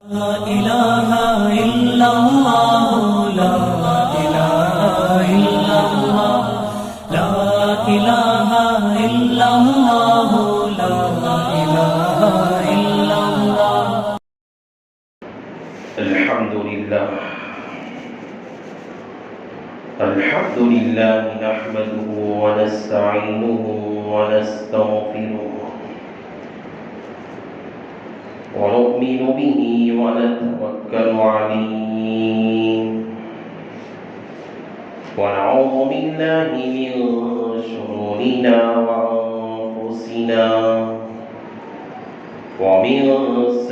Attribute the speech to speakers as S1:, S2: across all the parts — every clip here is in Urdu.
S1: لا إله إلا الله لا إله إلا الله لا إله إلا الله لا إله إلا الله.
S2: الحمد لله نحمده ونستعينه ونستغفره ونؤمن به ونتوكل عليه ونعوذ بالله من شرورنا وأنفسنا ومن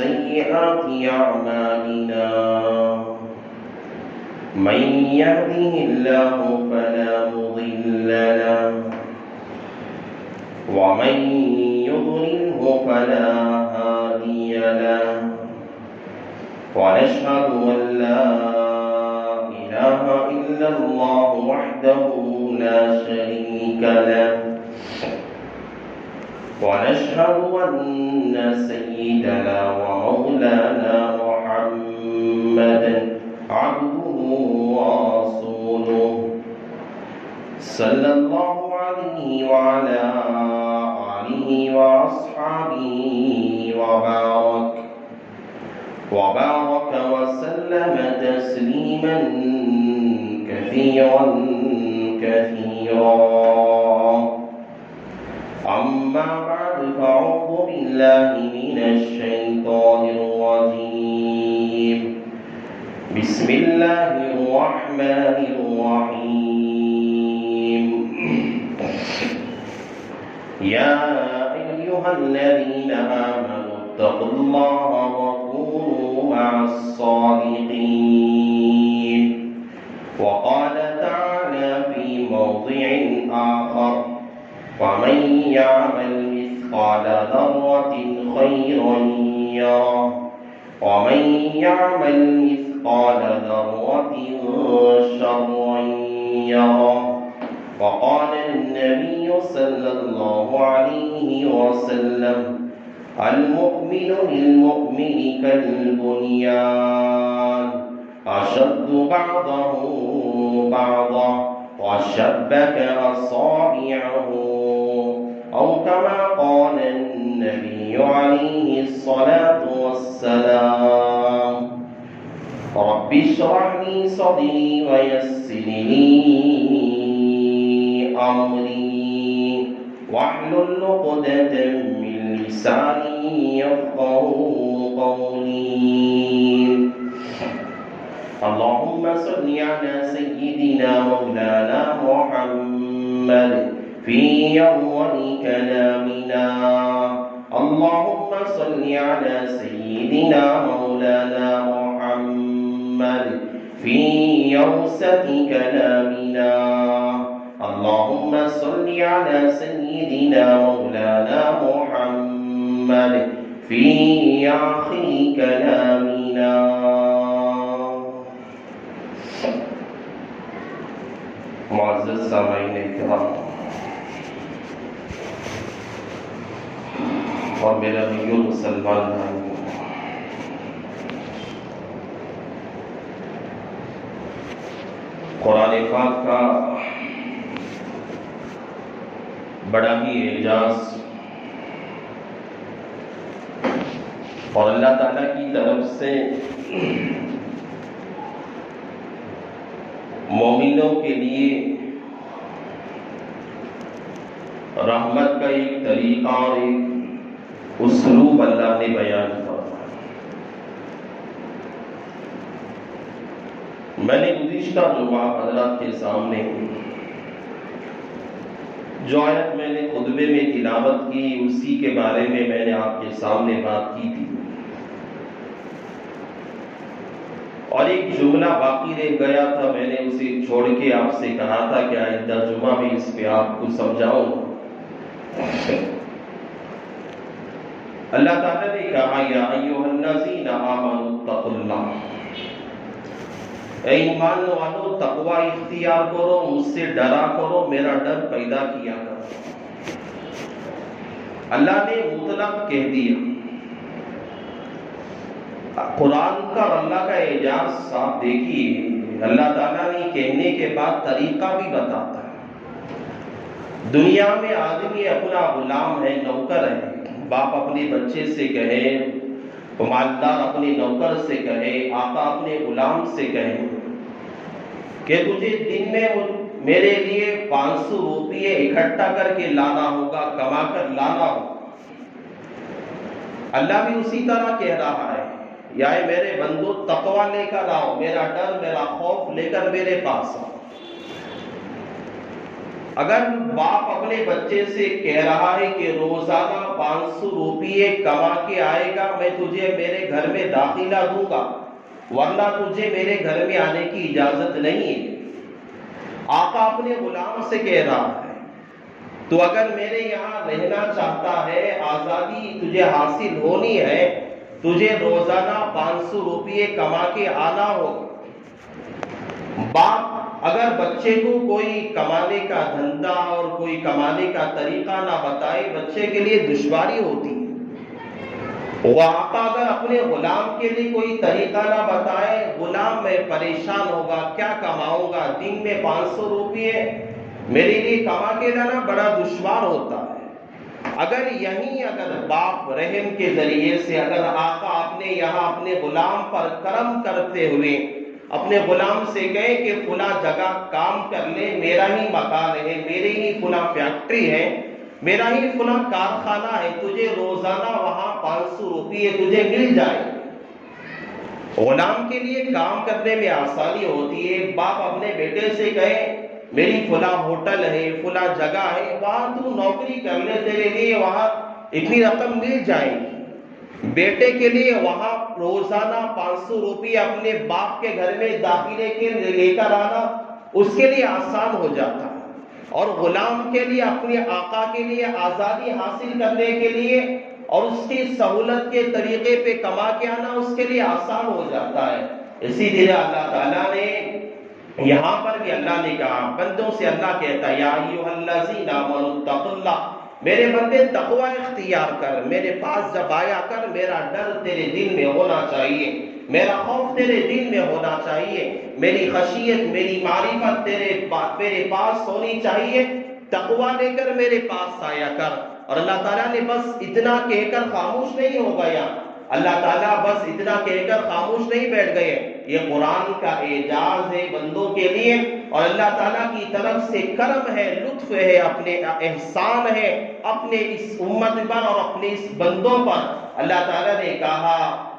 S2: سيئات أعمالنا. من يهده الله فلا مضل له ومن يضلله فلا هادي له ونشهد أن لا إله إلا الله وحده لا شريك له ونشهد أن سيدنا ومولانا محمدا عبده ورسوله صلى الله عليه وعلى آله وأصحابه وبارك وسلم تسليما كثيرا أما بعد فأعوذ بالله من الشيطان الرجيم. بسم الله الرحمن الرحيم. يا أيها الذين آمنوا اتقوا الله وكونوا مع الصادقين. وقال تعالى في موضع آخر ومن يعمل مثقال ذرة خيرا يره ومن يعمل مثقال ذرة شرا يره. وقال النبي صلى الله عليه وسلم المؤمن للمؤمن كالبنيان أشد بعضه بعضا وشبك أصابعه أو كما قال النبي عليه الصلاة والسلام. رب اشرح لي صدري ويسر لي أمري واحلل عقدة من لساني يفقهوا قولي. اللهم صل على سيدنا مولانا محمد في أول كلامنا. اللهم صل على سيدنا مولانا محمد في أوسط كلامنا. اللهم صل على سيدنا مولانا محمد في آخر كلامنا. معزز سامعین کرام اور میرا بھائیوں مسلمان بھائیوں، قرآن پاک کا بڑا ہی اعجاز اور اللہ تعالیٰ کی طرف سے مومنوں کے لیے رحمت کا ایک طریقہ اور ایک اسلوب اللہ نے بیان کیا. میں نے گزشتہ جمعہ حضرات کے سامنے جو آیت میں نے خطبے میں تلاوت کی اسی کے بارے میں نے آپ کے سامنے بات کی تھی، اور ایک جملہ باقی رہ گیا تھا. میں نے اسے چھوڑ کے آپ سے کہا تھا کہ آئندہ جمعہ میں اس پہ آپ کو سمجھاؤں. اللہ تعالیٰ نے کہا یا ایھا الذین آمنوا اتقوا اللہ، اے ایمان والو تقوی اختیار کرو، مجھ سے ڈرا کرو، میرا ڈر پیدا کیا کرو. اللہ نے مطلق کہہ دیا. قرآن کا اور اللہ کا اعجاز آپ دیکھیے، اللہ تعالیٰ نے کہنے کے بعد طریقہ بھی بتاتا ہے۔ دنیا میں آدمی اپنا غلام ہے، نوکر ہے، باپ اپنے بچے سے کہے، مالدار اپنے نوکر سے کہے، آقا اپنے غلام سے کہے کہ تجھے دن میں میرے لیے 500 روپیے اکٹھا کر کے لانا ہوگا، کما کر لانا ہوگا۔ اللہ بھی اسی طرح کہہ رہا ہے، یا میرے بندو تقویٰ لے کر آؤ، میرا ڈر میرا خوف لے کر میرے پاس آؤ۔ اگر باپ اپنے بچے سے کہہ رہا ہے کہ روزانہ 500 روپیے کما کے آئے گا، میں تجھے میرے گھر میں داخلہ دوں گا، ورنہ تجھے میرے گھر میں آنے کی اجازت نہیں ہے۔ آقا اپنے غلام سے کہہ رہا ہے، تو اگر میرے یہاں رہنا چاہتا ہے، آزادی تجھے حاصل ہونی ہے، تجھے روزانہ 500 روپیے کما کے آنا ہوگا۔ باپ اگر بچے کو کوئی کمانے کا دھندا اور کوئی کمانے کا طریقہ نہ بتائے، بچے کے لیے دشواری ہوتی ہے۔ وہ آقا اگر اپنے غلام کے لیے کوئی طریقہ نہ بتائے، غلام میں پریشان ہوگا، کیا کماؤں گا، دن میں 500 روپیے میرے لیے کما کے لانا بڑا دشوار ہوتا ہے۔ اگر باپ رحم کے ذریعے سے اگر آقا اپنے یہاں اپنے غلام پر کرم کرتے ہوئے اپنے غلام سے کہے کہ فلاں جگہ کام کر لے، میرا ہی مکان ہے، میری ہی فلاں فیکٹری ہے، میرا ہی فلاں کارخانہ ہے، تجھے روزانہ وہاں 500 روپیے تجھے مل جائے، غلام کے لیے کام کرنے میں آسانی ہوتی ہے۔ باپ اپنے بیٹے سے کہے میری فلاں ہوٹل ہے، فلاں جگہ ہے، وہاں تو نوکری کر لے، تیرے لیے وہاں اتنی رقم مل جائے گی۔ بیٹے کے لیے وہاں روزانہ 500 روپیے اپنے باپ کے گھر میں داخلے کے لے کر آنا اس کے لیے آسان ہو جاتا ہے، اور غلام کے لیے اپنے آقا کے لیے آزادی حاصل کرنے کے لیے اور اس کی سہولت کے طریقے پہ کما کے آنا اس کے لیے آسان ہو جاتا ہے۔ اسی لیے اللہ تعالیٰ نے یہاں پر بھی اللہ نے کہا، بندوں سے اللہ کہتا ہے یا ایھا الذین آمنوا اتقوا اللہ، میرے بندے تقوی اختیار کر، میرے پاس جب آیا کر، میرا ڈر تیرے دل میں ہونا چاہیے، میرا خوف تیرے دل میں ہونا چاہیے، میری خشیت میری معرفت میرے پاس ہونی چاہیے، تقوی لے کر میرے پاس آیا کر۔ اور اللہ تعالیٰ نے بس اتنا کہہ کر خاموش نہیں ہو گیا، اللہ تعالیٰ بس اتنا کہہ کر خاموش نہیں بیٹھ گئے، یہ قرآن کا اعجاز ہے بندوں کے لیے، اور اللہ تعالیٰ کی طرف سے کرم ہے، لطف ہے، اپنے احسان ہے اپنے اس امت پر اور اپنے اس بندوں پر۔ اللہ تعالیٰ نے کہا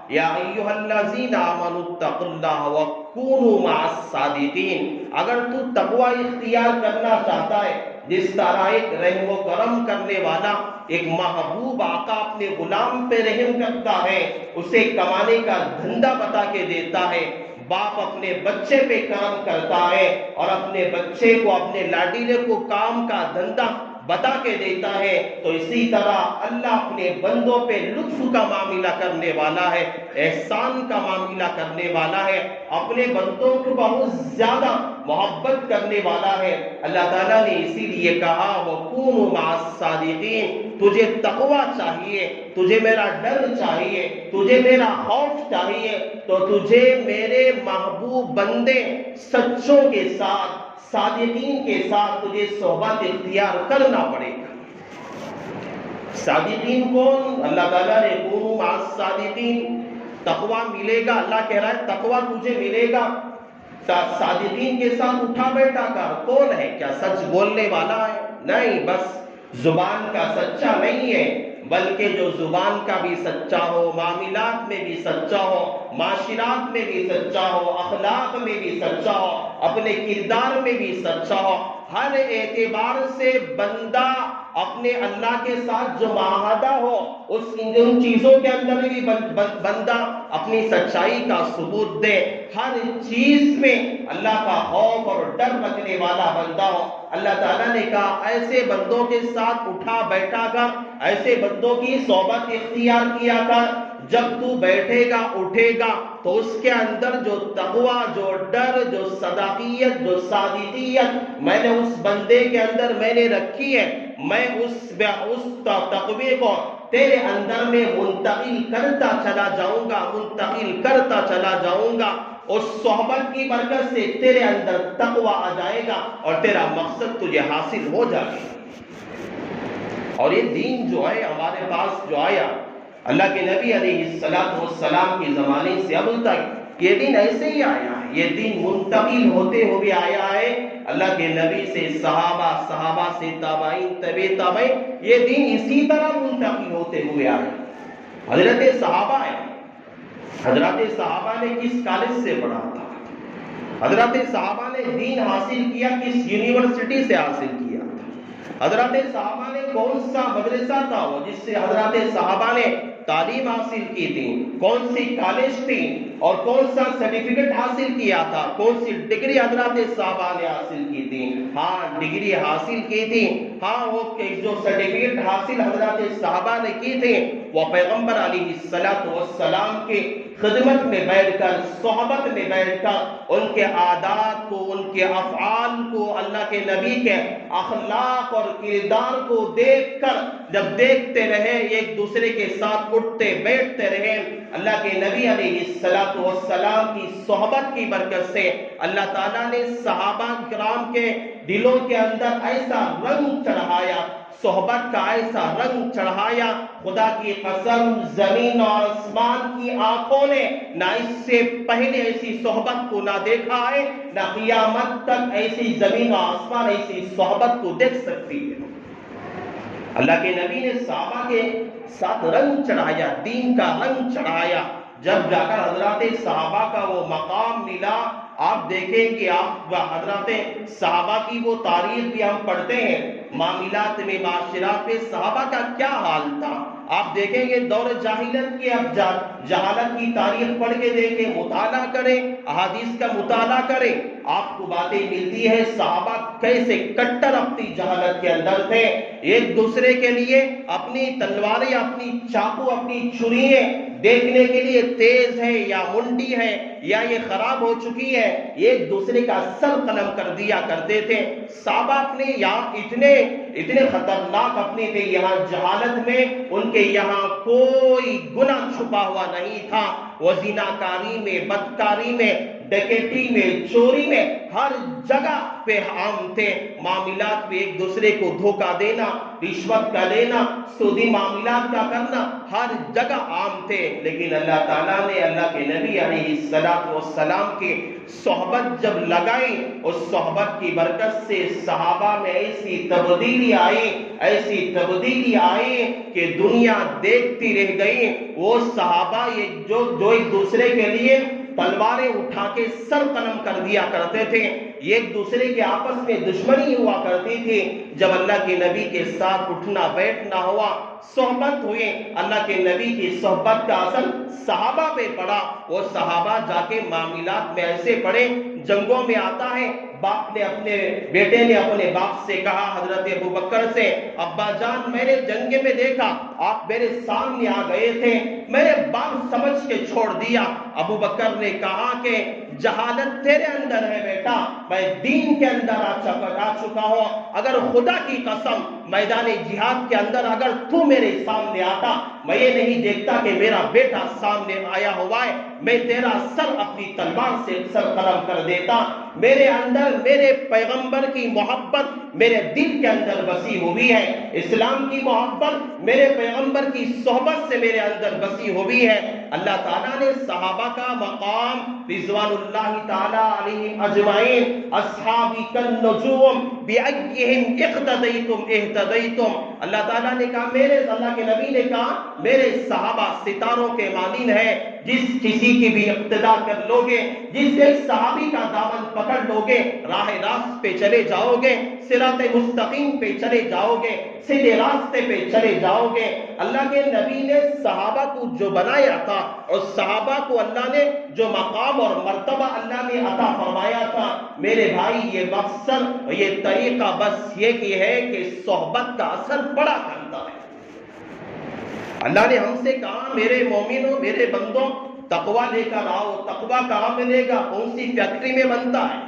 S2: یا ایھا الذین آمنوا اتقوا اللہ وکونوا مع الصادقین، اگر تو تقوی اختیار کرنا چاہتا ہے، جس طرح ایک رحم و کرم کرنے والا ایک محبوب آقا اپنے غلام پہ رحم کرتا ہے، اسے کمانے کا دھندا بتا کے دیتا ہے، باپ اپنے بچے پہ کام کرتا ہے اور اپنے بچے کو اپنے لاڈیلے کو کام کا دھندا بتا کے دیتا ہے، تو اسی طرح اللہ اپنے بندوں پہ لطف کا معاملہ کرنے والا ہے، احسان کا معاملہ کرنے والا ہے، اپنے بندوں کو بہت زیادہ محبت کرنے والا ہے۔ اللہ تعالیٰ نے اسی لیے کہا وَكُونُوا مَعَ الصَّادِقِينَ، تجھے تقوی چاہیے، تجھے میرا ڈر چاہیے، تجھے میرا خوف چاہیے، تو تجھے میرے محبوب بندے سچوں کے ساتھ صادقین کے ساتھ تجھے صحبت اختیار کرنا پڑے گا۔ صادقین کون؟ اللہ تعالیٰ نے کونوا مع الصادقین، تقوی ملے گا، اللہ کہہ رہا ہے تقوی تجھے ملے گا، صادقین کے ساتھ اٹھا بیٹھا کر۔ کون ہے؟ کیا سچ بولنے والا ہے؟ نہیں، بس زبان کا سچا نہیں ہے، بلکہ جو زبان کا بھی سچا ہو، معاملات میں بھی سچا ہو، معاشرات میں بھی سچا ہو، اخلاق میں بھی سچا ہو، اپنے کردار میں بھی سچا ہو، ہر اعتبار سے بندہ اپنے اللہ کے ساتھ جو معاہدہ ہو ان چیزوں کے اندر بھی بندہ اپنی سچائی کا ثبوت دے، ہر چیز میں اللہ کا خوف اور ڈر رکھنے والا بندہ ہو۔ اللہ تعالیٰ نے کہا ایسے بندوں کے ساتھ اٹھا بیٹھا کر، ایسے بندوں کی صحبت اختیار کیا کر، جب تو بیٹھے گا اٹھے گا تو اس کے اندر جو تقوی، جو ڈر، جو صداقیت، جو صادقیت میں نے اس بندے کے اندر میں نے رکھی ہے، میں اس تقوی کو تیرے اندر میں منتقل کرتا چلا جاؤں گا. اس صحبت کی برکت سے تیرے اندر تقوی آ جائے گا اور تیرا مقصد تجھے حاصل ہو جائے گا. اور یہ دین جو ہے ہمارے پاس جو آیا اللہ کے نبی علیہ السلام کے زمانے سے اب تک یہ دین ایسے ہی آیا ہے. یہ دین منتقل ہوتے ہوئے آیا ہے اللہ کے نبی سے صحابہ سے تابعین تابعین. یہ دین اسی طرح منتقل ہوتے ہوئے آیا. حضرت صحابہ نے کس کالج سے پڑھا تھا؟ حضرت صحابہ نے دین حاصل کیا کس یونیورسٹی سے حاصل کیا تھا؟ حضرت صحابہ نے کون سا مدرسہ تھا وہ جس سے حضرت صحابہ نے تعلیم حاصل کی تھی؟ کون سی کالج تھی اور کون سا سرٹیفکیٹ حاصل کیا تھا؟ کون سی ڈگری حضرت صحابہ نے حاصل کی تھی؟ ہاں ڈگری حاصل کی تھی. ہاں وہ جو سرٹیفکیٹ حاصل حضرت صحابہ نے کی تھی وہ پیغمبر علیہ السلام کی خدمت میں بیٹھ کر صحبت میں بیٹھ کر ان کے عادات کو ان کے افعال کو اللہ کے نبی کے اخلاق اور کردار کو دیکھ کر جب دیکھتے رہے ایک دوسرے کے ساتھ اٹھتے بیٹھتے رہے اللہ کے نبی علیہ السلام کی صحبت کی برکت سے اللہ تعالیٰ نے صحابہ کرام کے دلوں کے اندر ایسا رنگ چڑھایا صحبت کا ایسا رنگ چڑھایا خدا کی قسم زمین اور آسمان کی آنکھوں نے نہ اس سے پہلے ایسی صحبت کو نہ دیکھا ہے نہ قیامت تک ایسی زمین و آسمان ایسی صحبت کو دیکھ سکتی ہے. اللہ کے نبی نے صحابہ کے ساتھ رنگ چڑھایا دین کا رنگ چڑھایا. جب جا کر حضرات صحابہ کا وہ مقام ملا آپ دیکھیں کہ آپ حضرات صحابہ کی وہ تاریخ بھی ہم پڑھتے ہیں معاملات میں معاشرات میں صحابہ کا کیا حال تھا. آپ دیکھیں گے دور جاہلیت کی اب جہالت کی تاریخ پڑھ کے دیکھیں مطالعہ کریں احادیث کا مطالعہ کریں آپ کو باتیں ملتی ہے صحابہ کیسے کٹر اپنی جہالت کے اندر تھے. ایک دوسرے کے لیے اپنی تلواریں اپنی چاقو اپنی چھرییں دیکھنے کے لیے تیز ہے یا منڈی ہے یا یہ خراب ہو چکی ہے ایک دوسرے کا سر قلم کر دیا کرتے تھے. صحابہ اپنے یہاں اتنے خطرناک اپنے تھے یہاں جہالت میں ان کے یہاں کوئی گناہ چھپا ہوا نہیں تھا. وہ زناکاری میں بدکاری میں ڈکیتی میں چوری میں ہر جگہ پہ عام تھے. معاملات میں ایک دوسرے کو دھوکہ دینا رشوت کا لینا سودی معاملات کا کرنا ہر جگہ عام تھے. لیکن اللہ تعالیٰ نے اللہ کے نبی علیہ السلام کی صحبت جب لگائی اس صحبت کی برکت سے صحابہ میں ایسی تبدیلی آئی کہ دنیا دیکھتی رہ گئی. وہ صحابہ جو ایک دوسرے کے لیے تلواریں اٹھا کے سر قلم کر دیا کرتے تھے ایک دوسرے کے آپس میں دشمنی ہوا کرتی تھی. جب اللہ کے نبی کے ساتھ اٹھنا بیٹھنا ہوا صحبت ہوئی اللہ کے نبی کی صحبت کا اثر صحابہ پہ پڑا. وہ صحابہ جا کے معاملات میں ایسے پڑے جنگوں میں آتا ہے باپ نے اپنے بیٹے نے اپنے باپ سے کہا حضرت ابوبکر سے ابا جان میں نے جنگ میں دیکھا آپ میرے سامنے آ گئے تھے میں نے باپ سمجھ کے چھوڑ دیا. ابوبکر نے کہا کہ جہالت تیرے اندر ہے بیٹا میں دین کے اندر آ چکا ہوں. اگر خدا کی قسم میدان جہاد کے اندر اگر تو میرے سامنے آتا میں یہ نہیں دیکھتا کہ میرا بیٹا سامنے آیا ہوا ہے میں تیرا سر اپنی تلوار سے سر قلم کر دیتا. میرے اندر میرے پیغمبر کی محبت میرے دل کے اندر بسی ہوئی ہے. اسلام کی محبت میرے پیغمبر کی صحبت سے میرے اندر بسی ہوئی ہے. اللہ تعالیٰ نے صحابہ کا مقام رضوان اللہ تعالیٰ علیہم اجمعین اصحابی کالنجوم بأیہم اقتدیتم اہتدیتم. اللہ تعالیٰ نے کہا اللہ کے نبی نے کہا میرے صحابہ ستاروں کے مانند ہیں جس کسی کی بھی اقتدا کر لوگے جس ایک صحابی کا دامن پکڑ لوگے راہ راست پہ چلے جاؤ گے صراط مستقیم پہ چلے جاؤ گے سیدھے راستے پہ چلے جاؤ گے. اللہ کے نبی نے صحابہ کو جو بنایا تھا اور صحابہ کو اللہ نے جو مقام اور مرتبہ اللہ نے عطا فرمایا تھا میرے بھائی یہ مقصد یہ طریقہ بس یہ کی ہے کہ صحبت کا اثر بڑا کرتا ہے. اللہ نے ہم سے کہا میرے مومنوں میرے بندوں تقوی لے کر آؤ. تقوی کہاں ملے گا کون سی فیکٹری میں بنتا ہے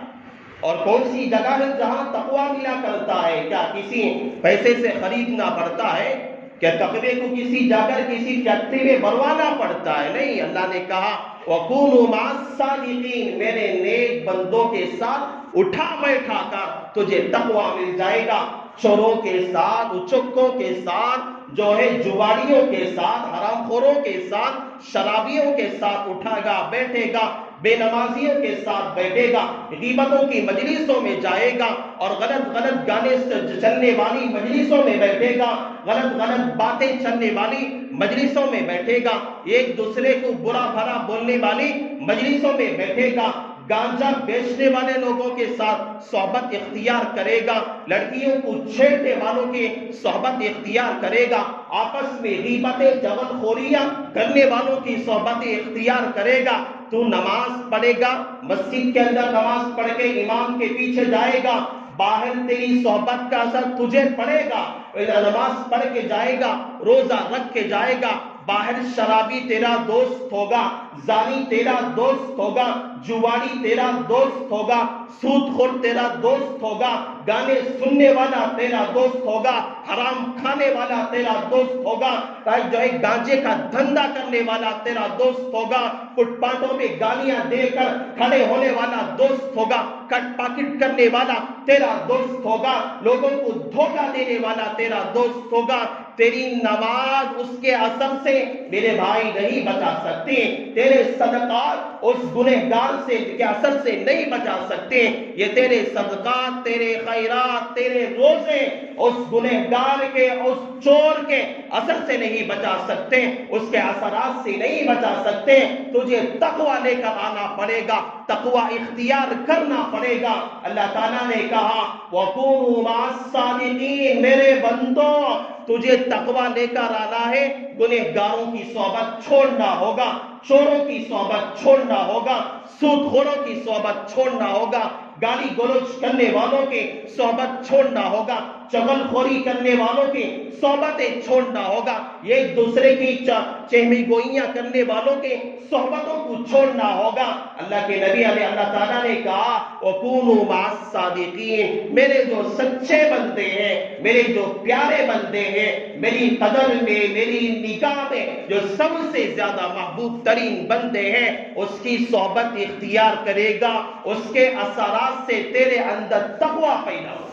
S2: اور کون سی جگہ ہے جہاں تقوی ملا کرتا ہے؟ کیا کسی پیسے سے خریدنا پڑتا ہے؟ کیا تقوی کو کسی جا کر کسی فیکٹری میں بنوانا پڑتا ہے؟ نہیں، اللہ نے کہا وَكُونُوا مَعَ الصَّادِقِينَ، میرے نیک بندوں کے ساتھ اٹھا بیٹھا کر تجھے تقوی مل جائے گا۔ چوروں کے ساتھ، اچکوں کے ساتھ، جو ہے جواڑیوں کے ساتھ، حرام خوروں کے ساتھ، شرابیوں کے ساتھ اٹھے گا، بیٹھے گا، بے نمازیوں کے ساتھ بیٹھے گا، غیبتوں کی مجلسوں میں جائے گا، اور غلط غلط گانے چلنے والی مجلسوں میں بیٹھے گا، غلط غلط باتیں چلنے والی مجلسوں میں بیٹھے گا، ایک دوسرے کو برا بھلا بولنے والی مجلسوں میں بیٹھے گا، گانجا بیچنے والے لوگوں کے ساتھ صحبت اختیار کرے گا، لڑکیوں کو چھیڑنے والوں کی صحبت اختیار کرے گا، آپس میں غیبتیں جغل خوریاں کرنے والوں کی صحبت اختیار کرے گا۔ تو نماز پڑھے گا، مسجد کے اندر نماز پڑھ کے امام کے پیچھے جائے گا، باہر تیری صحبت کا اثر تجھے پڑے گا، نماز پڑھ کے جائے گا، روزہ رکھ کے جائے گا، باہر شرابی تیرا دوست ہوگا، زانی تیرا دوست ہوگا، جواڑی تیرا دوست ہوگا، سود خور تیرا دوست ہوگا، گانے سننے والا تیرا دوست ہوگا، حرام کھانے والا تیرا دوست ہوگا، جو ہے گانجے کا دھندا کرنے والا تیرا دوست ہوگا، فٹ پاتھوں میں گالیاں دے کر کھڑے ہونے والا دوست ہوگا، کٹ پاکٹ کرنے والا تیرا دوست ہوگا، لوگوں کو دھوکہ دینے والا تیرا دوست ہوگا۔ تیری نماز اس کے اثر سے میرے بھائی نہیں بچا سکتے، تیرے صدقات اس گنہگار سے کے اثر سے نہیں بچا سکتے، یہ تیرے صدقات، تیرے خیرات، تیرے روزے اس گنہگار کے، اس چور کے اثر سے نہیں بچا سکتے، اس کے اثرات سے نہیں بچا سکتے۔ تجھے تقوی لے کر آنا پڑے گا، تقوی اختیار کرنا پڑے گا۔ اللہ تعالیٰ نے کہا وَكُونُوا مَعَ الصَّادِقِينَ، میرے بندوں تجھے تقوی لے کر آنا ہے، گنہگاروں کی صحبت چھوڑنا ہوگا، چوروں کی صحبت چھوڑنا ہوگا، سود خوروں کی صحبت چھوڑنا ہوگا، گالی گلوچ کرنے والوں کی صحبت چھوڑنا ہوگا، چغل خوری کرنے والوں کی صحبتیں چھوڑنا ہوگا، ایک دوسرے کی چہمی گوئیاں کرنے والوں کی صحبتوں کو چھوڑنا ہوگا۔ اللہ کے نبی علیہ اللہ تعالیٰ نے کہا وَكُونُوا مَعَ الصَّادِقِينَ، میرے جو سچے بندے ہیں، میرے جو پیارے بندے ہیں، میری قدر میں، میری نگاہ میں جو سب سے زیادہ محبوب ترین بندے ہیں، اس کی صحبت اختیار کرے گا، اس کے اثرات سے تیرے اندر تقوی پیدا ہوگا۔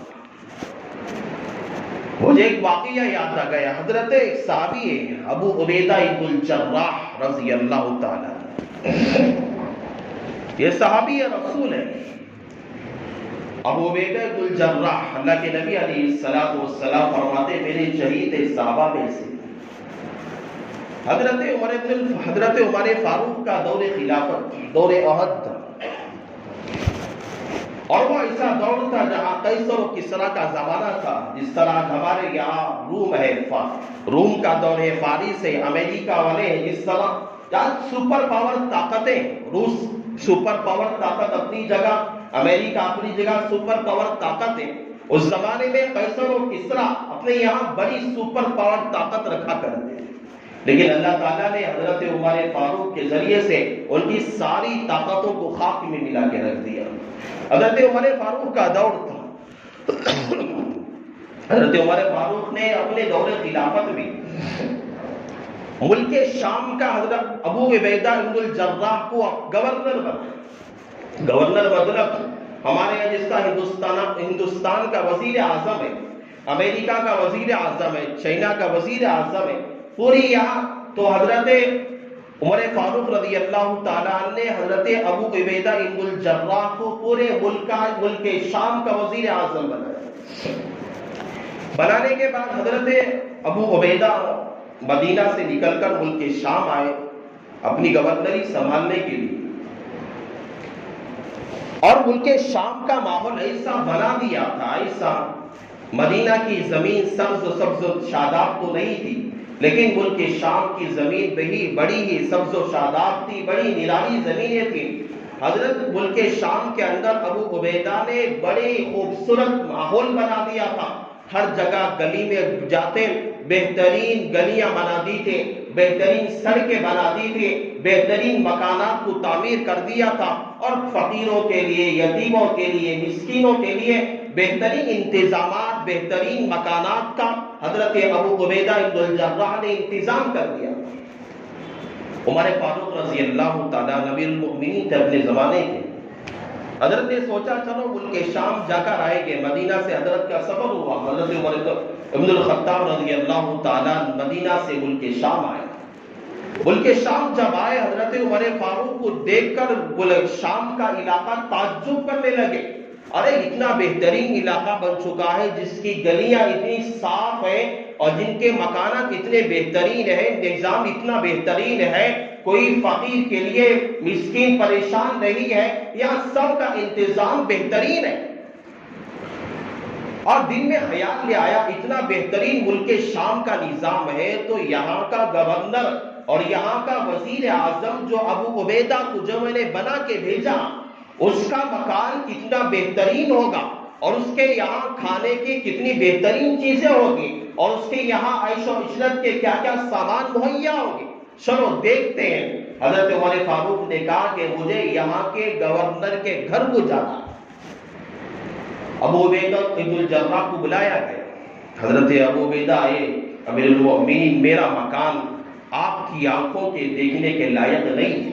S2: مجھے ایک واقعہ یاد آ گیا، حضرت ایک صحابی ہے ابو عبیدہ بن الجراح رضی اللہ تعالی، یہ صحابی رسول ہے ابو عبیدہ بن الجراح۔ اللہ کے نبی علیہ الصلوۃ والسلام فرماتے میرے شہید صحابہ میں سے حضرت عمر فاروق کا دور خلافت، دور عہد تھا، اور وہ ایسا دور تھا جہاں قیصر و کسریٰ کا زمانہ تھا، جس طرح ہمارے یہاں روم ہے، روم کا دور ہے، فارس ہے، امریکہ والے ہیں، جس طرح آج سپر پاور طاقتیں، روس سپر پاور طاقت اپنی جگہ، امریکہ اپنی جگہ سپر پاور طاقت ہے، اس زمانے میں قیصر و کسریٰ اپنے یہاں بڑی سپر پاور طاقت رکھا کرتے ہیں، لیکن اللہ تعالیٰ نے حضرت عمر فاروق کے ذریعے سے ان کی ساری طاقتوں کو خاک میں ملا کے رکھ دیا۔ حضرت عمر فاروق کا دور تھا، حضرت عمر فاروق نے اپنے دور خلافت میں ملک شام کا حضرت ابو عبیدہ بن الجراح کو گورنر مطلب ہمارے یہاں جس کا ہندوستان کا وزیر اعظم ہے، امریکہ کا وزیر اعظم ہے، چائنا کا وزیر اعظم ہے، پوری یہاں تو حضرت عمر فاروق رضی اللہ تعالیٰ عنہ نے حضرت ابو عبیدہ بن الجراح کو پورے ملک شام کا وزیر اعظم بنایا۔ بنانے کے بعد حضرت ابو عبیدہ مدینہ سے نکل کر ملک شام آئے اپنی گورنری سنبھالنے کے لیے، اور ملک شام کا ماحول ایسا بنا دیا تھا، ایسا مدینہ کی زمین سبز و شاداب تو نہیں تھی، لیکن ملک شام کی زمین بڑی ہی سبز و شاداب تھی، بڑی نرالی زمینیں تھیں۔ حضرت ملک شام کے اندر ابو عبیدہ نے بڑے خوبصورت ماحول بنا دیا تھا، ہر جگہ گلی میں جاتے بہترین گلیاں بنا دی تھے، بہترین سڑکیں بنا دی تھی، بہترین مکانات کو تعمیر کر دیا تھا اور فقیروں کے لیے، یتیموں کے لیے، مسکینوں کے لیے بہترین انتظامات، بہترین مکانات کا حضرت ابو عبیدہ ابن الجراح نے انتظام کر دیا۔ عمر فاروق رضی اللہ تعالیٰ امیر المؤمنین تھے اپنے زمانے کے، حضرت نے سوچا چلو ملک شام جا کر آئیں گے۔ مدینہ سے حضرت کا سفر ہوا، حضرت عمر ابن الخطاب رضی اللہ تعالیٰ مدینہ سے ملک شام آئے۔ ملک شام جب آئے، حضرت عمر فاروق کو دیکھ کر ملک شام کا علاقہ تعجب کرنے لگے، ارے اتنا بہترین علاقہ بن چکا ہے، جس کی گلیاں اتنی صاف ہیں اور جن کے مکانات اتنے بہترین ہیں، نظام اتنا بہترین ہے، کوئی فقیر کے لیے مسکین پریشان نہیں ہے، یہاں سب کا انتظام بہترین ہے۔ اور دل میں خیال لے آیا اتنا بہترین ملک شام کا نظام ہے تو یہاں کا گورنر اور یہاں کا وزیر اعظم جو ابو عبیدہ کو جو میں نے بنا کے بھیجا، اس کا مکان کتنا بہترین ہوگا اور اس کے یہاں کھانے کی کتنی بہترین چیزیں ہوگی اور اس کے یہاں عیش و عشرت کے کیا کیا سامان مہیا ہوگی، چلو دیکھتے ہیں۔ حضرت عمر فاروق نے کہا کہ مجھے یہاں کے گورنر کے گھر کو جانا۔ ابو عبیدہ ابن الجراح کو بلایا گیا، حضرت ابو عبیدہ آئے، امیر المؤمنین میرا مکان آپ کی آنکھوں کے دیکھنے کے لائق نہیں۔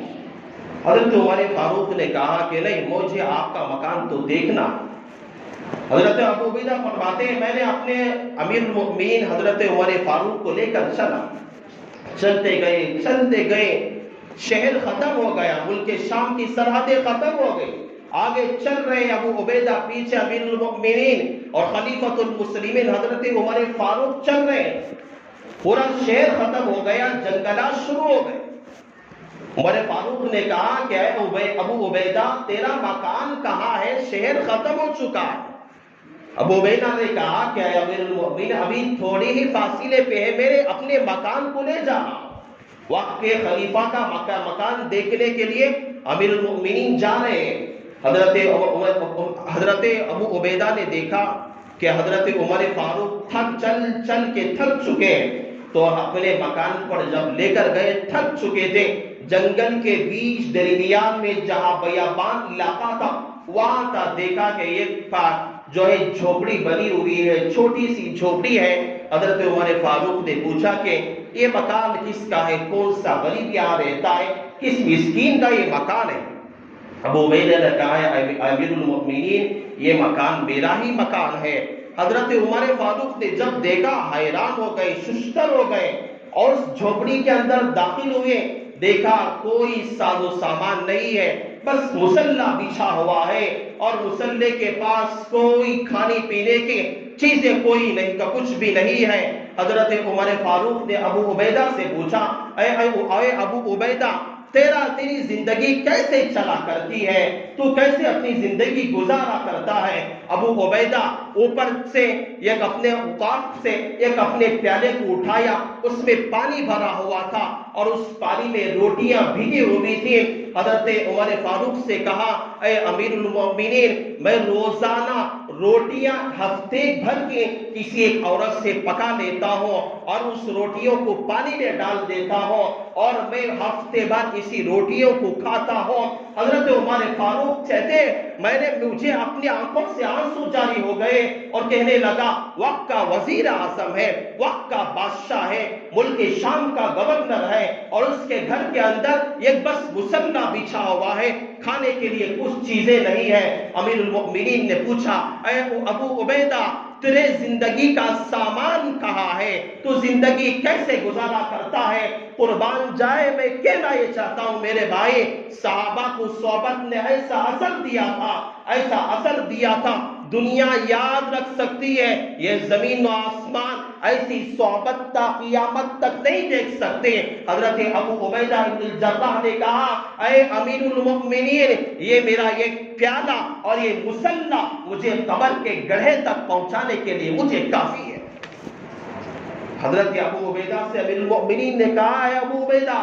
S2: حضرت عمر فاروق نے کہا کہ نہیں، مجھے آپ کا مکان تو دیکھنا۔ حضرت ابو عبیدہ فرماتے ہیں میں نے اپنے امیر المؤمنین حضرت عمر فاروق کو لے کر چلا، چلتے گئے، شہر ختم ہو گیا، ملک شام کی سرحدیں ختم ہو گئی، آگے چل رہے ابو عبیدہ، پیچھے امیر المؤمنین اور خلیفۃ المسلمین حضرت عمر فاروق چل رہے ہیں، پورا شہر ختم ہو گیا، جنگلات شروع ہو گئے۔ عمر فاروق نے کہا کہ اے ابو عبیدہ تیرا مکان کہاں ہے، شہر ختم ہو چکا ہے۔ ابو عبیدہ نے کہا کہ اے امیر المؤمنین ابھی تھوڑی ہی فاصلے پہ ہے، میرے اپنے مکان کو لے جانا۔ وقت کے خلیفہ کا مکان دیکھنے کے لیے امیر المؤمنین جا رہے ہیں۔ حضرت ابو عبیدہ نے دیکھا کہ حضرت عمر فاروق چل کے تھک چکے ہیں، تو اپنے مکان پر جب لے کر گئے، تھک چکے تھے، جنگل کے بیچ درمیان میں جہاں بیابان علاقہ تھا وہاں تھا، دیکھا کہ یہ جو ہے جھوپڑی بنی ہوئی ہے، چھوٹی سی جھوپڑی ہے۔ حضرت عمر فاروق نے پوچھا کہ یہ مکان کس کا ہے، کون سا غریب یہاں رہتا ہے، کس مسکین کا یہ مکان ہے؟ ابو عبیدہ نے کہا ہے امیر المؤمنین یہ مکان میرا ہی مکان ہے۔ حضرت عمر فاروق نے جب دیکھا حیران ہو گئے، ششتر ہو گئے اور اس جھوپڑی کے اندر داخل ہوئے، دیکھا کوئی ساز و سامان نہیں ہے، بس مصلی بچھا ہوا ہے اور مصلی کے پاس کوئی کھانے پینے کی چیزیں کوئی نہیں، کا کچھ بھی نہیں ہے۔ حضرت عمر فاروق نے ابو عبیدہ سے پوچھا اے ابو عبیدہ تیری زندگی کیسے چلا کرتی ہے، تو کیسے اپنی زندگی گزارا کرتا ہے؟ ابو عبیدہ اوپر سے ایک اپنے اوقاف سے ایک اپنے پیالے کو اٹھایا، اس میں پانی بھرا ہوا تھا اور اس پانی میں روٹیاں بھیگی ہوئی تھی۔ حضرت عمر فاروق سے کہا اے امیر المؤمنین میں روزانہ روٹیاں ہفتے بھر کے کسی ایک عورت سے پکا لیتا ہوں اور اس روٹیوں کو پانی میں ڈال دیتا ہوں اور میں ہفتے بعد اسی روٹیوں کو کھاتا ہوں۔ حضرت عمر فاروق کہتے مجھے اپنی آنکھوں سے آنسو جاری ہو گئے اور کہنے لگا وقت کا وزیر اعظم ہے، وقت کا بادشاہ ہے، ملک شام کا گورنر ہے اور اس کے گھر کے اندر ایک بس مصلی بچھا ہوا ہے، کھانے کے لیے کچھ چیزیں نہیں ہے۔ امیر المؤمنین نے پوچھا اے ابو عبیدہ تیرے زندگی کا سامان کہاں ہے، تو زندگی کیسے گزارا کرتا ہے؟ قربان جائے میں کہنا یہ چاہتا ہوں میرے بھائی، صحابہ کو صحبت نے ایسا اثر دیا تھا دنیا یاد رکھ سکتی ہے، یہ زمین و آسمان ایسی صحبت تا قیامت تک نہیں دیکھ سکتے۔ حضرت ابو عبیدہ ابن الجراح نے کہا اے امیر المؤمنین یہ میرا ایک پیالہ اور یہ مصلی مجھے قبر کے گڑھے تک پہنچانے کے لیے مجھے کافی ہے۔ حضرت ابو عبیدہ سے امیر المؤمنین نے کہا اے ابو عبیدہ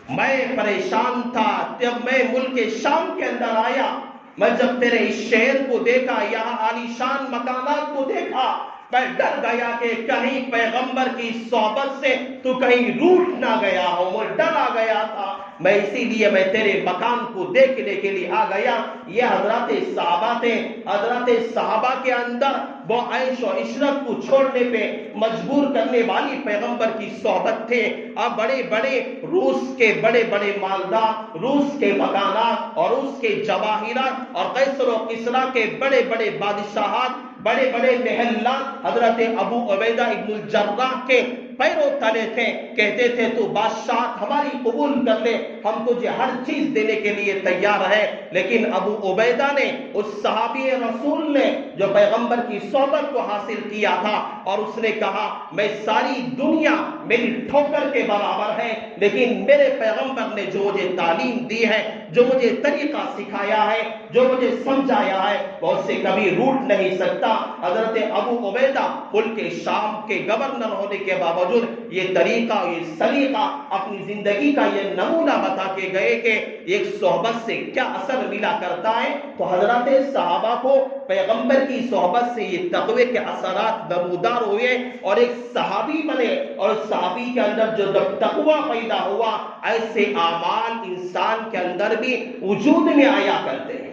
S2: میں پریشان تھا جب میں ملک شام کے اندر آیا، میں جب تیرے اس شہر کو دیکھا، یہاں عالیشان مکانات کو دیکھا، میں ڈر گیا کہ کہیں پیغمبر کی صحبت سے تو کہیں روٹ نہ گیا ہو، مجھے ڈر آ گیا تھا میں اسی لیے میں تیرے مکان کو دیکھنے کے لیے آ گیا۔ یہ حضرات صحابہ تھے۔ حضرات صحابہ کے اندر وہ عیش و عشرت کو چھوڑنے پہ مجبور کرنے والی پیغمبر کی صحبت تھے۔ اب بڑے بڑے روس کے بڑے بڑے مالدار، روس کے مکانات اور روس کے جواہرات اور قیصر و کسریٰ کے بڑے بڑے بادشاہات، بڑے بڑے محلات حضرت ابو عبیدہ ابن الجراح کے پیروں تلے تھے۔ کہتے تھے تو بادشاہت ہماری قبول کر لے، ہم تجھے ہر چیز دینے کے لیے تیار ہے۔ لیکن ابو عبیدہ نے، اس صحابی رسول نے جو پیغمبر کی صحبت کو حاصل کیا تھا، اور اس نے کہا میں ساری دنیا میری ٹھوکر کے برابر ہے، لیکن میرے پیغمبر نے جو مجھے تعلیم دی ہے، جو مجھے طریقہ سکھایا ہے، جو مجھے سمجھایا ہے، وہ اس سے کبھی روٹ نہیں سکتا۔ حضرت ابو عبیدہ ملک شام کے گورنر ہونے کے باوجود یہ طریقہ، یہ سلیقہ، اپنی زندگی کا یہ نمونہ بتا کے گئے کہ ایک صحبت سے کیا اثر ملا کرتا ہے۔ تو حضرات صحابہ کو پیغمبر کی صحبت سے یہ تقوی کے اثرات نمودار ہوئے اور ایک صحابی بنے، اور صحابی کے اندر جو تقوی پیدا ہوا، ایسے اعمال انسان کے اندر بھی وجود میں آیا کرتے ہیں۔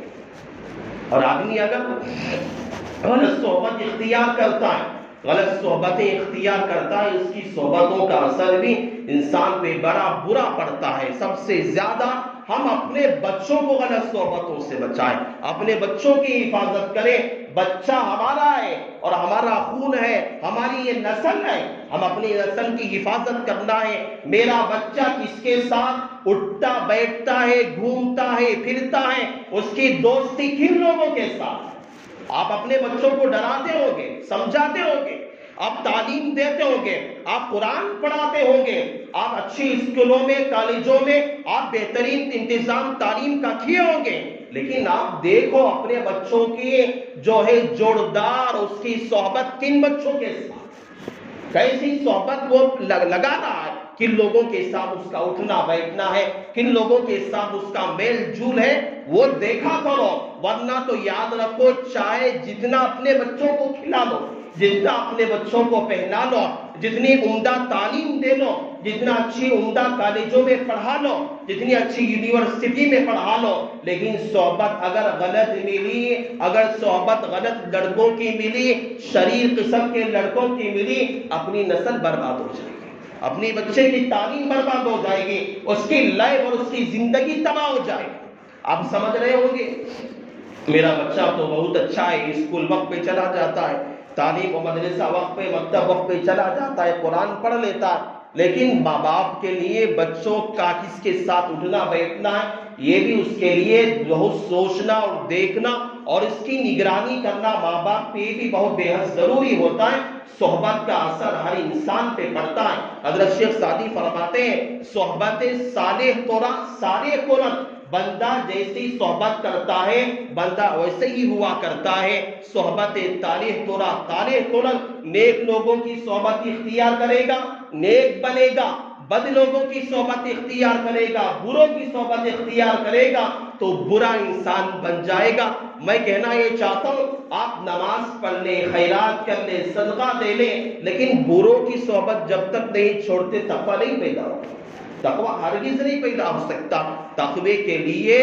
S2: اور آدمی اگر غلط صحبت اختیار کرتا ہے، غلط صحبتیں اختیار کرتا ہے، اس کی صحبتوں کا اثر بھی انسان پہ بڑا برا پڑتا ہے۔ سب سے زیادہ ہم اپنے بچوں کو غلط صحبتوں سے بچائیں، اپنے بچوں کی حفاظت کریں۔ بچہ ہمارا ہے اور ہمارا خون ہے، ہماری یہ نسل ہے، ہم اپنی نسل کی حفاظت کرنا ہے۔ میرا بچہ کس کے ساتھ اٹھتا بیٹھتا ہے، گھومتا ہے، پھرتا ہے، اس کی دوستی کن لوگوں کے ساتھ؟ آپ اپنے بچوں کو ڈراتے ہوگے، سمجھاتے ہوگے، آپ تعلیم دیتے ہوگے، آپ قرآن پڑھاتے ہوگے، آپ اچھی اسکولوں میں، کالجوں میں آپ بہترین انتظام تعلیم کا کیے ہوں گے، لیکن آپ دیکھو اپنے بچوں کی جو ہے جوڑدار، اس کی صحبت کن بچوں کے ساتھ، کیسی صحبت وہ لگا رہا ہے، کن لوگوں کے ساتھ اس کا اٹھنا بیٹھنا ہے، کن لوگوں کے ساتھ اس کا میل جول ہے، وہ دیکھا کرو۔ ورنہ تو یاد رکھو، چاہے جتنا اپنے بچوں کو کھلا لو، جتنا اپنے بچوں کو پہنا لو، جتنی عمدہ تعلیم دے لو، جتنا اچھی عمدہ کالجوں میں پڑھا لو، جتنی اچھی یونیورسٹی میں پڑھا لو، لیکن صحبت اگر غلط ملی، اگر صحبت غلط لڑکوں کی ملی، شریر قسم کے لڑکوں کی ملی، اپنی نسل برباد ہو جائے گی، اپنی بچے کی تعلیم برباد ہو جائے گی، اس کی لائف اور اس کی زندگی تباہ ہو جائے گی۔ آپ سمجھ رہے ہوں گے، میرا بچہ تو بہت اچھا ہے، اسکول وقت پہ چلا جاتا ہے، تعلیم و مدرسہ وقت پہ، مکتب وقت پہ چلا جاتا ہے، قرآن پڑھ لیتا ہے، لیکن ماں باپ کے لیے بچوں کا کس کے ساتھ اٹھنا بیٹھنا ہے، یہ بھی اس کے لیے بہت سوچنا اور دیکھنا اور اس کی نگرانی کرنا ماں باپ پہ بھی بہت بے حد ضروری ہوتا ہے۔ صحبت کا اثر ہر انسان پہ پڑتا ہے۔ حضرت شیخ سعدی فرماتے ہیں، صحبت صالح تورا صالح کنن، بندہ جیسی صحبت کرتا ہے بندہ ویسے ہی ہوا کرتا ہے۔ صحبت طالح تورا طالح کنن، نیک لوگوں کی صحبت اختیار کرے گا نیک بنے گا، بد لوگوں کی صحبت اختیار کرے گا، بروں کی صحبت اختیار کرے گا تو برا انسان بن جائے گا۔ میں کہنا یہ چاہتا ہوں، آپ نماز پڑھ لیں، خیرات کر لیں، صدقہ دے لیں، لیکن بروں کی صحبت جب تک نہیں چھوڑتے تقویٰ نہیں پیدا ہوتا، تقویٰ ہرگز نہیں پیدا ہو سکتا۔ تقوی کے لیے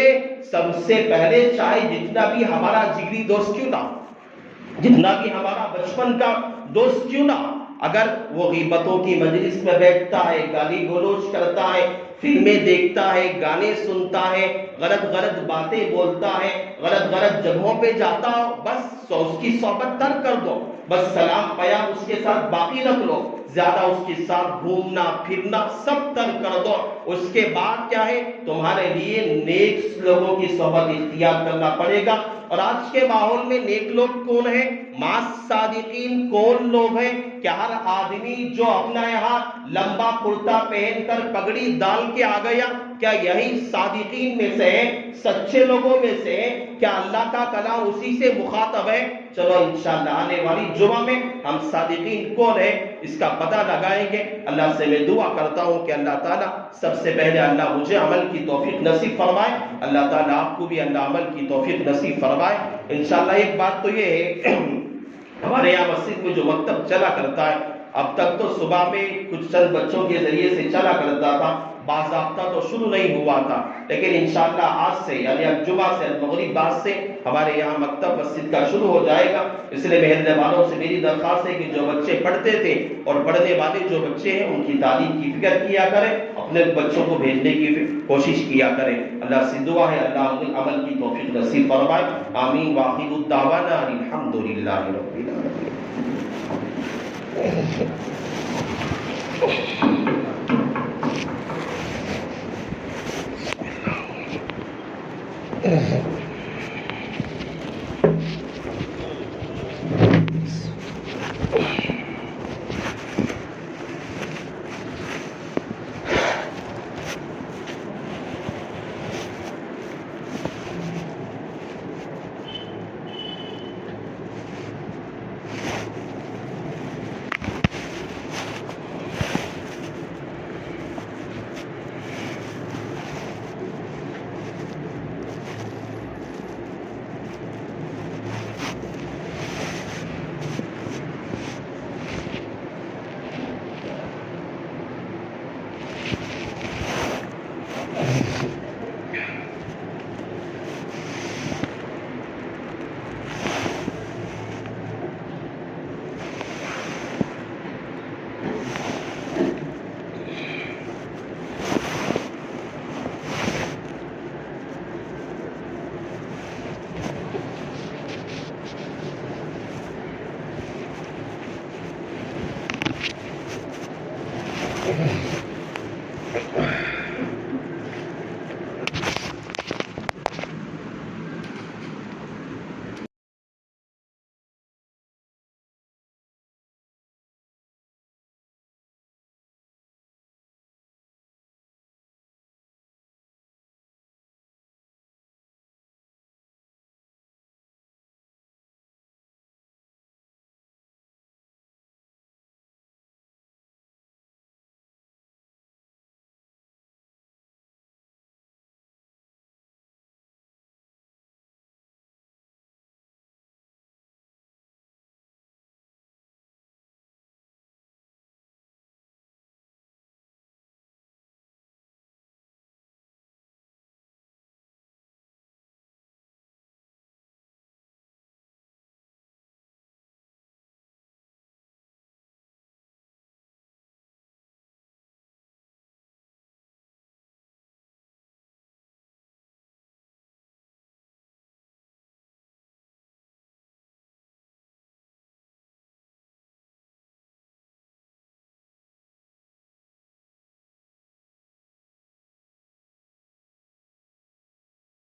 S2: سب سے پہلے چاہے جتنا بھی ہمارا جگری دوست کیوں نہ ہو، جتنا بھی ہمارا بچپن کا دوست کیوں نہ ہو، اگر وہ غیبتوں کی مجلس میں بیٹھتا ہے، گالی گلوچ کرتا ہے، فلمیں دیکھتا ہے، گانے سنتا ہے، غلط غلط باتیں بولتا ہے، غلط غلط جگہوں پہ جاتا ہو، بس اس کی صحبت ترک کر دو، بس سلام پیام اس کے ساتھ باقی رکھ لو، زیادہ اس کے ساتھ گھومنا پھرنا سب ترک کر دو۔ اس کے بعد کیا ہے، تمہارے لیے نیک لوگوں کی صحبت اختیار کرنا پڑے گا۔ اور آج کے ماحول میں نیک لوگ کون ہیں؟ ماس صادقین کون لوگ ہیں؟ کہ ہر آدمی جو اپنا یہاں لمبا کرتا پہن کر پگڑی ڈال کے آ گیا، کیا یہی صادقین میں سے ہے، سچے لوگوں میں سے ہے؟ کیا اللہ کا کلام اسی سے مخاطب ہے؟ چلو انشاءاللہ آنے والی جمعہ میں ہم صادقین کون ہیں اس کا پتہ لگائیں گے۔ اللہ سے میں دعا کرتا ہوں کہ اللہ تعالیٰ سب سے پہلے اللہ مجھے عمل کی توفیق نصیب فرمائے، اللہ تعالیٰ آپ کو بھی اللہ عمل کی توفیق نصیب فرمائے۔ انشاءاللہ ایک بات تو یہ ہے، ہمارے یہاں مسجد میں جو مکتب چلا کرتا ہے، اب تک تو صبح میں کچھ چند بچوں کے ذریعے سے چلا کرتا تھا، باضابطہ تو شروع نہیں ہوا تھا، لیکن انشاءاللہ آج سے یعنی اب جمعہ سے مغرب بعد سے ہمارے یہاں مکتب مسجد کا شروع ہو جائے گا۔ اس لیے محلے والوں سے میری درخواست ہے کہ جو بچے پڑھتے تھے اور پڑھنے والے جو بچے ہیں ان کی تعلیم کی فکر کیا کریں، اپنے بچوں کو بھیجنے کی کوشش کیا کریں۔ اللہ سے دعا ہے اللہ عمل کی توفیق نصیب فرمائے، آمین۔ وآخر الدعوانا الحمد للہ رب العالمین۔